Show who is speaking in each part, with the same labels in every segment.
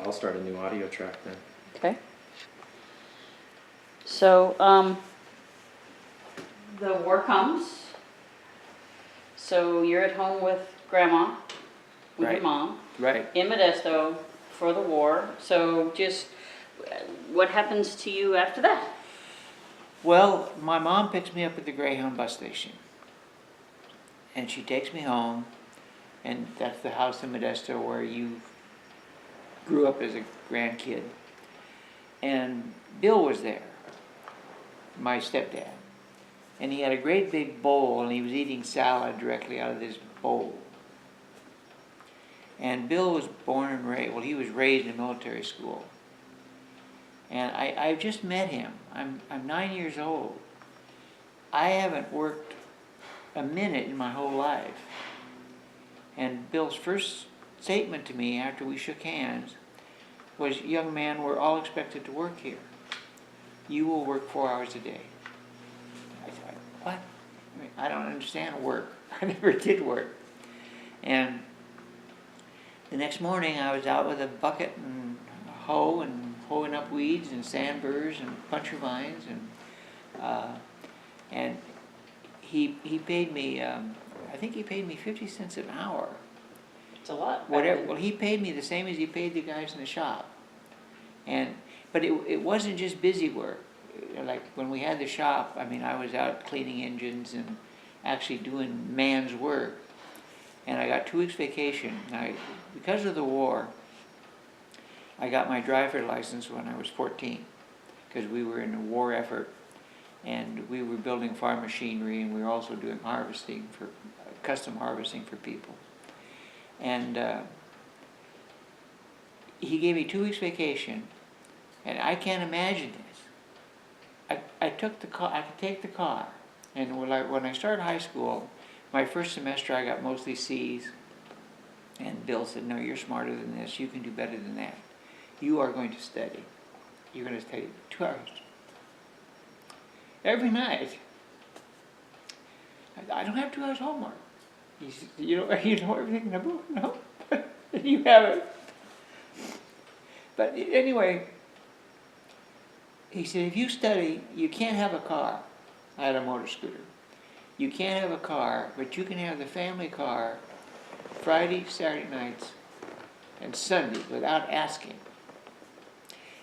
Speaker 1: I'll start a new audio track then.
Speaker 2: Okay. So, the war comes. So you're at home with Grandma, with your
Speaker 3: Right.
Speaker 2: mom,
Speaker 3: Right.
Speaker 2: in Modesto for the war. So just, what happens to you after that?
Speaker 3: Well, my mom picks me up at the Greyhound bus station. And she takes me home, and that's the house in Modesto where you grew up as a grandkid. And Bill was there, my stepdad. And he had a great big bowl, and he was eating salad directly out of this bowl. And Bill was born and raised, well, he was raised in a military school. And I just met him. I'm 9 years old. I haven't worked a minute in my whole life. And Bill's first statement to me after we shook hands was, "Young man, we're all expected to work here. You will work 4 hours a day." I thought, what? I don't understand work. I never did work. And the next morning I was out with a bucket and a hoe and hoeing up weeds and sandburrs and puncher vines, and he paid me, I think he paid me 50 cents an hour.
Speaker 2: It's a lot.
Speaker 3: Whatever. Well, he paid me the same as he paid the guys in the shop. But it wasn't just busy work. Like when we had the shop, I mean, I was out cleaning engines and actually doing man's work. And I got 2 weeks vacation. Because of the war, I got my driver license when I was 14, because we were in a war effort, and we were building farm machinery, and we were also doing harvesting for custom harvesting for people. And he gave me 2 weeks vacation, and I can't imagine this. I took the car. I could take the car, and when I started high school, my first semester I got mostly C's. And Bill said, "No, you're smarter than this. You can do better than that. You are going to study. You're going to study 2 hours every night. I don't have 2 hours homework." He said, you know everything in the book? No, you have it. But anyway, he said, "If you study, you can't have a car." I had a motor scooter. "You can't have a car, but you can have the family car Friday, Saturday nights, and Sunday without asking."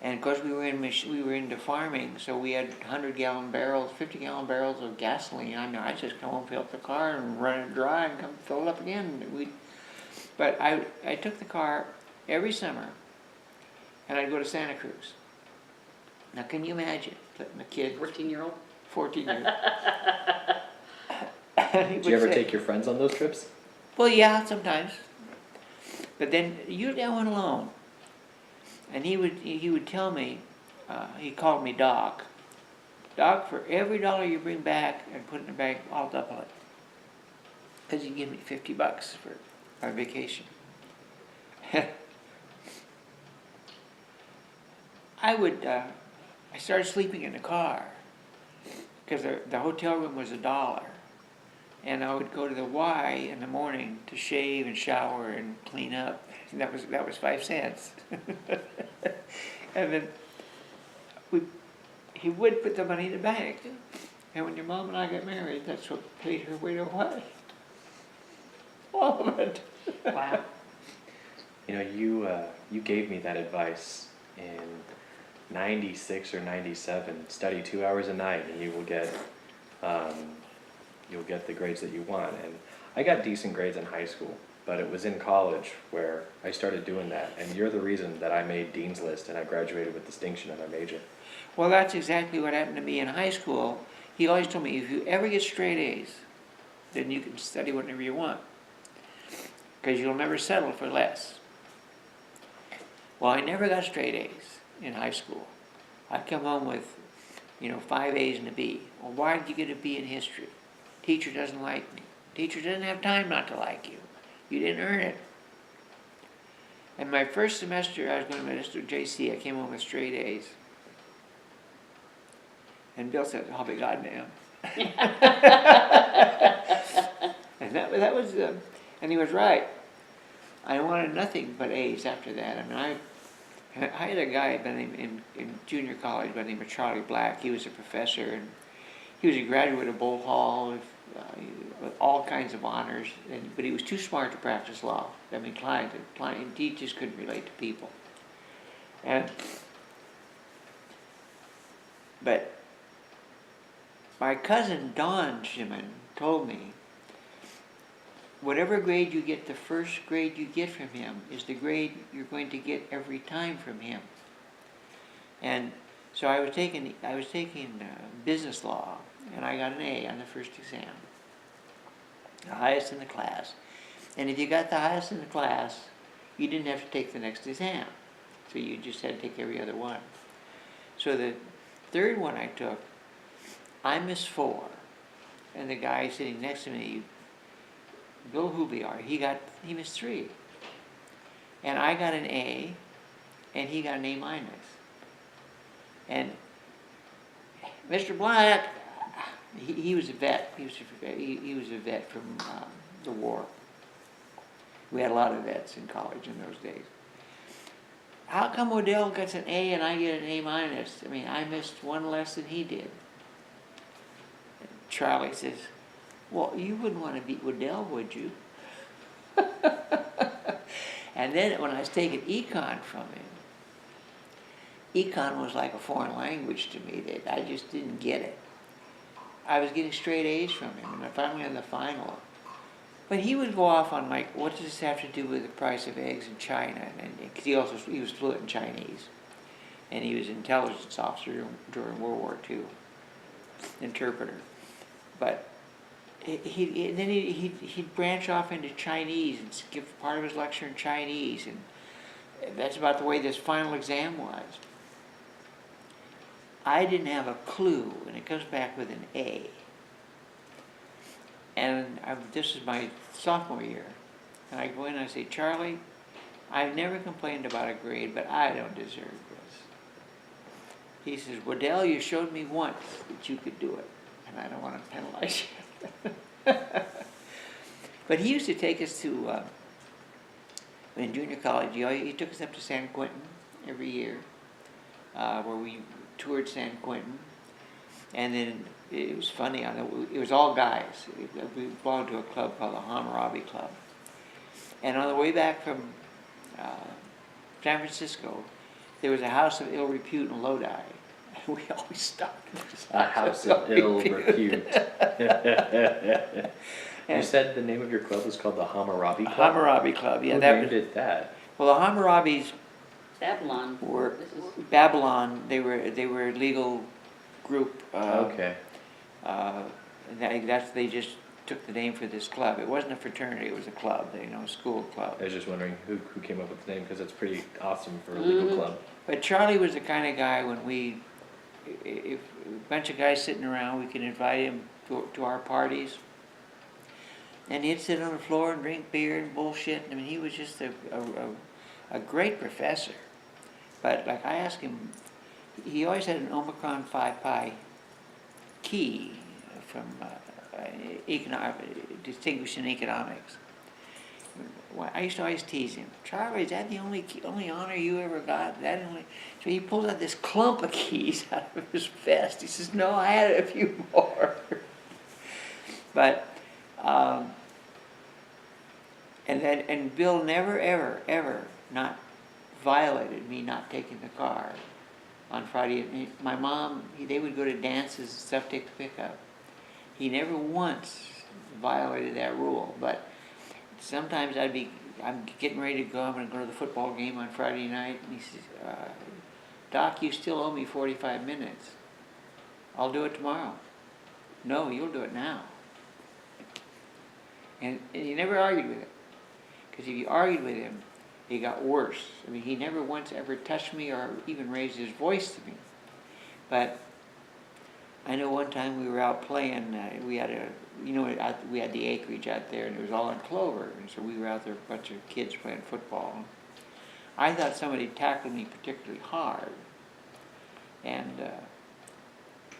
Speaker 3: And of course we were into farming, so we had 100-gallon barrels, 50-gallon barrels of gasoline. I mean, I just come home, fill up the car, and run it dry, and come fill it up again. But I took the car every summer, and I'd go to Santa Cruz. Now, can you imagine putting a kid,
Speaker 2: 14-year-old?
Speaker 3: 14 years?
Speaker 1: Did you ever take your friends on those trips?
Speaker 3: Well, yeah, sometimes. But then usually I went alone. And he would tell me, he called me Doc. "Doc, for every $1 you bring back and put in the bank, I'll double it. Because you give me $50 for our vacation." I started sleeping in the car because the hotel room was $1. And I would go to the Y in the morning to shave and shower and clean up. And that was 5 cents. And then he would put the money in the bank. And when your mom and I got married, that's what paid her way to what? All of it.
Speaker 2: Wow.
Speaker 1: You know, you gave me that advice in 96 or 97. Study 2 hours a night, and you'll get the grades that you want. And I got decent grades in high school, but it was in college where I started doing that. And you're the reason that I made Dean's List and I graduated with distinction in my major.
Speaker 3: Well, that's exactly what happened to me in high school. He always told me, if you ever get straight A's, then you can study whatever you want, because you'll never settle for less. Well, I never got straight A's in high school. I'd come home with, 5 A's and a B. Well, why did you get a B in history? Teacher doesn't like me. Teacher doesn't have time not to like you. You didn't earn it. And my first semester, I was going to Modesto JC. I came home with straight A's. And Bill said, "I'll be goddamn." And that was, and he was right. I wanted nothing but A's after that. I mean, I had a guy by the name in junior college by the name of Charlie Black. He was a professor, and he was a graduate of Bowl Hall with all kinds of honors, but he was too smart to practice law. I mean, he just couldn't relate to people. But my cousin Don Shimon told me, whatever grade you get, the first grade you get from him is the grade you're going to get every time from him. And so I was taking business law, and I got an A on the first exam, the highest in the class. And if you got the highest in the class, you didn't have to take the next exam, so you just had to take every other one. So the third one I took, I missed 4, and the guy sitting next to me, Bill Hubliar, he missed 3, and I got an A, and he got an A minus. And Mr. Black, he was a vet. He was a vet from the war. We had a lot of vets in college in those days. How come Weddell gets an A and I get an A minus? I mean, I missed 1 less than he did. And Charlie says, well, you wouldn't want to beat Weddell, would you? And then when I was taking econ from him, econ was like a foreign language to me. That I just didn't get it. I was getting straight A's from him, and I finally on the final. But he would go off on like, what does this have to do with the price of eggs in China? And because he was fluent in Chinese, and he was an intelligence officer during World War II, interpreter. But he'd branch off into Chinese and give part of his lecture in Chinese, and that's about the way this final exam was. I didn't have a clue, and it comes back with an A. And this is my sophomore year, and I go in and I say, Charlie, I've never complained about a grade, but I don't deserve this. He says, Weddell, you showed me once that you could do it, and I don't want to penalize you. But he used to take us to, in junior college, he took us up to San Quentin every year, where we toured San Quentin. And then it was funny, it was all guys. We belonged to a club called the Hammurabi Club. And on the way back from San Francisco, there was a house of ill repute in Lodi. And we always stopped at this
Speaker 1: A house of ill repute. You said the name of your club was called the Hammurabi Club?
Speaker 3: Hammurabi Club, yeah.
Speaker 1: Who named it that?
Speaker 3: Well, the Hammurabis
Speaker 2: Babylon.
Speaker 3: were Babylon. They were a legal group.
Speaker 1: Okay.
Speaker 3: They just took the name for this club. It wasn't a fraternity; it was a club. A school club.
Speaker 1: I was just wondering who came up with the name, because it's pretty awesome for a legal club.
Speaker 3: But Charlie was the kind of guy if a bunch of guys sitting around, we could invite him to our parties, and he'd sit on the floor and drink beer and bullshit. I mean, he was just a great professor. But like I asked him, he always had an Omicron Phi Pi key from distinguished in economics. I used to always tease him, Charlie, is that the only honor you ever got? So he pulls out this clump of keys out of his vest. He says, no, I had a few more. But and Bill never ever not violated me not taking the car on Friday. My mom, they would go to dances and stuff, take the pickup. He never once violated that rule. But sometimes I'm getting ready to go. I'm going to go to the football game on Friday night, and he says, Doc, you still owe me 45 minutes. I'll do it tomorrow. No, you'll do it now. And he never argued with him, because if you argued with him, it got worse. I mean, he never once ever touched me or even raised his voice to me. But I know one time we were out playing. We had we had the acreage out there, and it was all in clover, and so we were out there, a bunch of kids playing football. I thought somebody tackled me particularly hard, and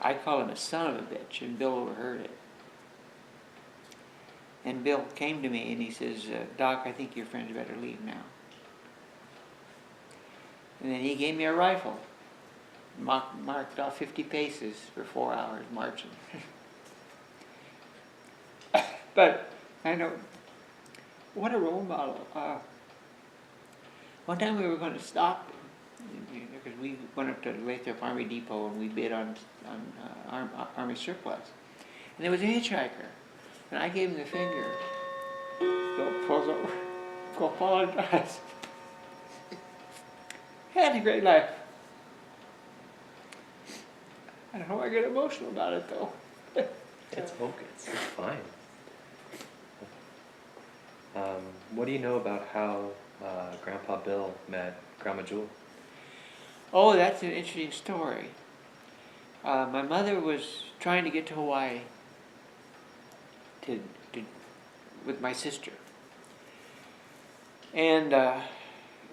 Speaker 3: I called him a son of a bitch, and Bill overheard it. And Bill came to me and he says, Doc, I think your friends better leave now. And then he gave me a rifle. Marked off 50 paces for 4 hours marching. But I know, what a role model. One time we were going to stop, because we went up to Lathrop Army Depot and we bid on Army surplus. And there was a hitchhiker. And I gave him the finger. Bill pulls over, go apologize. Had a great life. I don't know why I get emotional about it though.
Speaker 1: It's okay, it's fine. What do you know about how Grandpa Bill met Grandma Jewel?
Speaker 3: Oh, that's an interesting story. My mother was trying to get to Hawaii with my sister. And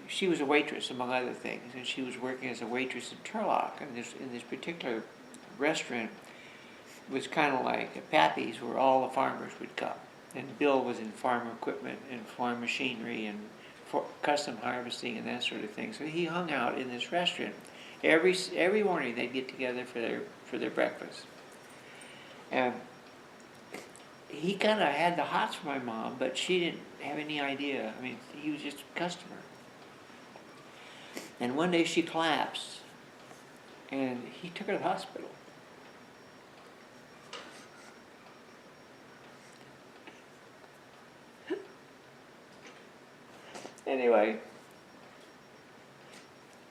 Speaker 3: she was a waitress, among other things, and she was working as a waitress in Turlock. And in this particular restaurant was kind of like Pappy's, where all the farmers would come. And Bill was in farm equipment and farm machinery and custom harvesting and that sort of thing. So he hung out in this restaurant. Every morning they'd get together for their breakfast. And he kind of had the hots for my mom, but she didn't have any idea. I mean, he was just a customer. And one day she collapsed, and he took her to the hospital. Anyway,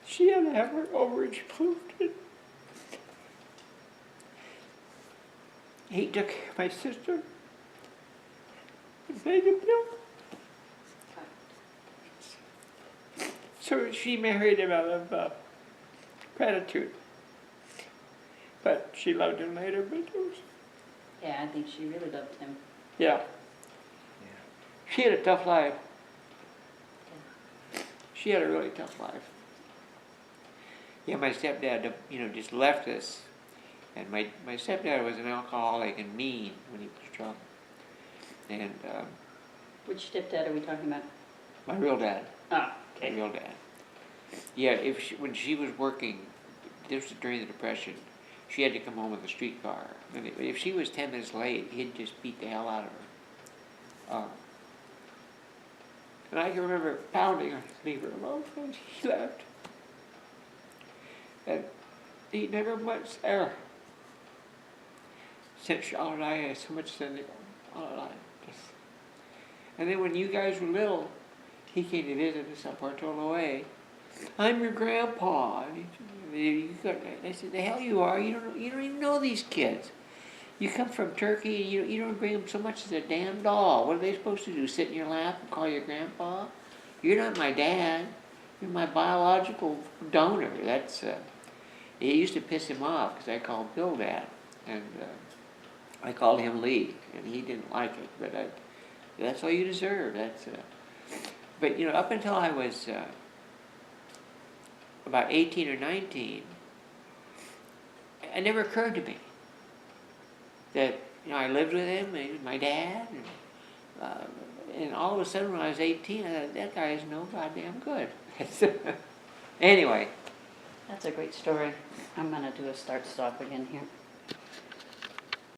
Speaker 3: she had to have her ovaries removed. He took my sister and made a bill. So she married him out of gratitude. But she loved him later, but it was...
Speaker 2: Yeah, I think she really loved him.
Speaker 3: Yeah. She had a tough life. She had a really tough life. Yeah, my stepdad, just left us. And my stepdad was an alcoholic and mean when he was drunk. And
Speaker 2: Which stepdad are we talking about?
Speaker 3: my real dad.
Speaker 2: Oh,
Speaker 3: My real dad. Yeah, when she was working, this was during the Depression, she had to come home with a streetcar. And if she was 10 minutes late, he'd just beat the hell out of her. And I can remember pounding her, leave her alone, and he left. And he never once ever said, Charlotte, I had so much syndrome. And then when you guys were little, he came to visit us up Portola Way. I'm your grandpa. And I said, the hell you are. You don't even know these kids. You come from Turkey, and you don't bring them so much as a damn doll. What are they supposed to do, sit in your lap and call you grandpa? You're not my dad. You're my biological donor. That's, it used to piss him off because I called Bill Dad. And I called him Lee, and he didn't like it. But that's all you deserve. But, up until I was about 18 or 19, it never occurred to me that I lived with him, and he was my dad, and all of a sudden when I was 18, I thought, that guy is no goddamn good. Anyway.
Speaker 2: That's a great story. I'm going to do a start-stop again here.